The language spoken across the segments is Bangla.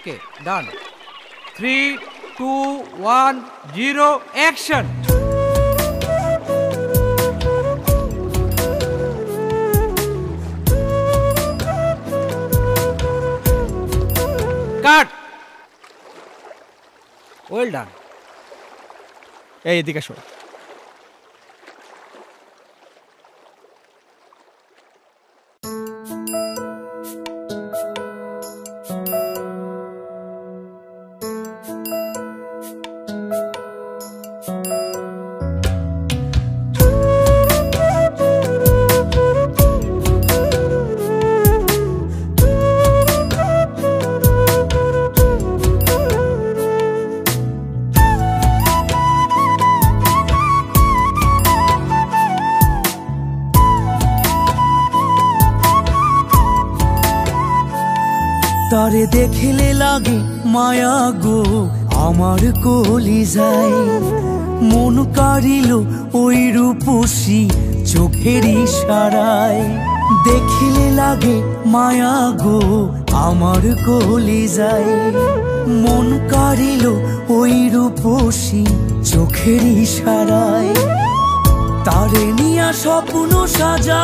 ওকে ডান। 3, 2, 1, 0 অ্যাকশন। কাট। Well done. এদিকে শো। তারে দেখলে লাগে মায়া গো আমার কলিজায়, মন কাড়িল ওই রূপসী চোখের ইশারায়। দেখলে লাগে মায়া গো আমার কলিজায়, মন কাড়িল ওই রূপসী চোখের ইশারায়। তারে নিয়া স্বপ্ন সাজা,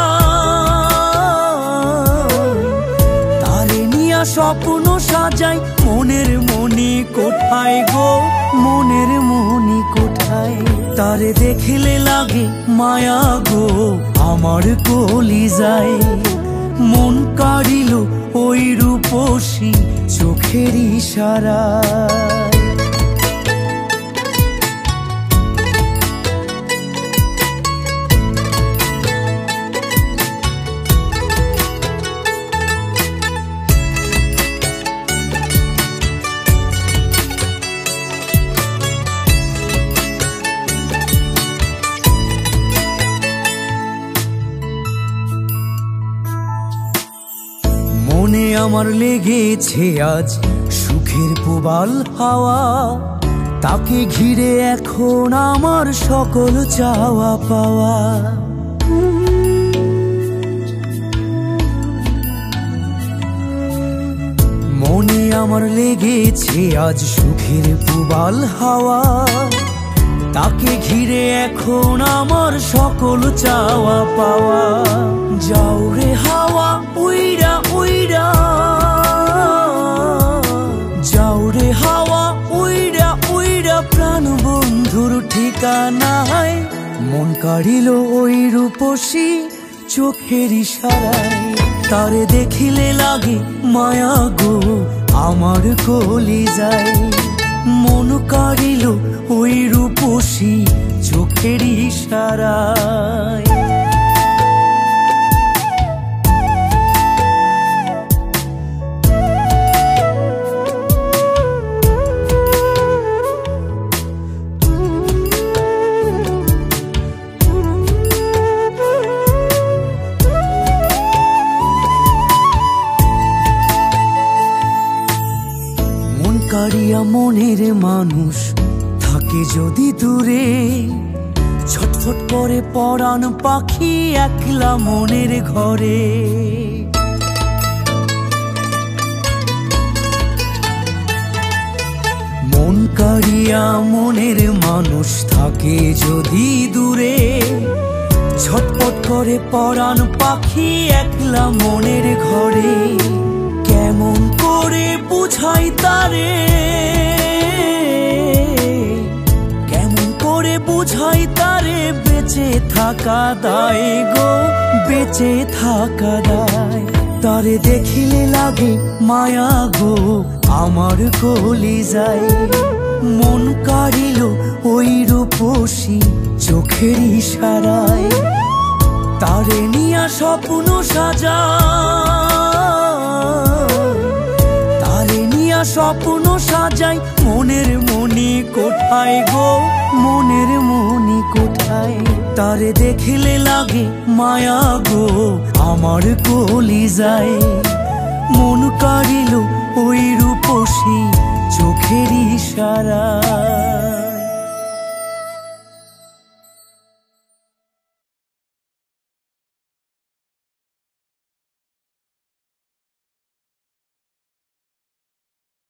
স্বপ্ন সাজাই মনের মনি কোঠায় গো, মনের মনি কোঠায়। তারে দেখলে লাগে মায়া গো আমার কলিজায়, মন কাড়িল ওই রূপসী চোখের ইশারায়। মনে আমার লেগেছে আজ সুখের প্রবাল হাওয়া, তাকে ঘিরে এখন আমার সকল চাওয়া পাওয়া। মনে আমার লেগেছে আজ সুখের প্রবাল হাওয়া, তাকে ঘিরে এখন আমার সকল চাওয়া পাওয়া। যাও রে হাওয়া উইরা উইরা, যাও রে হাওয়া উইরা উইরা প্রাণ বন্ধুর ঠিকানায়। মন কাড়িল ওই রূপসী চোখের ইশারায়, তারে দেখিলে লাগে মায়া গো আমার কলিজায়, মন কাড়িল ওই রূপসী চোখের ইশারায়। কারিয়া মনের মানুষ থাকে যদি দূরে, ছটফট করে পরাণ পাখি একলা মনের ঘরে। মন কারিয়া মনের মানুষ থাকে যদি দূরে, ছটফট করে পরাণ পাখি একলা মনের ঘরে। কেমন করে বুঝাই তারে, কেমন করে বুঝাই তারে বেঁচে থাকা দায় গো, বেঁচে থাকা দায়। তারে দেখিলে লাগে মায়া গো আমার কলিজায়, মন কাড়িল ওই রূপসী চোখের ইশারায়। তারে নিয়া স্বপ্ন সাজা, স্বপ্ন সাজাই মনের মনি কোঠায় গো, মনের মনি কোঠায়। তারে দেখিলে লাগে মায়া গো আমার কলিজায়, মন কাড়িল ওই রূপসী চোখের ইশারায়।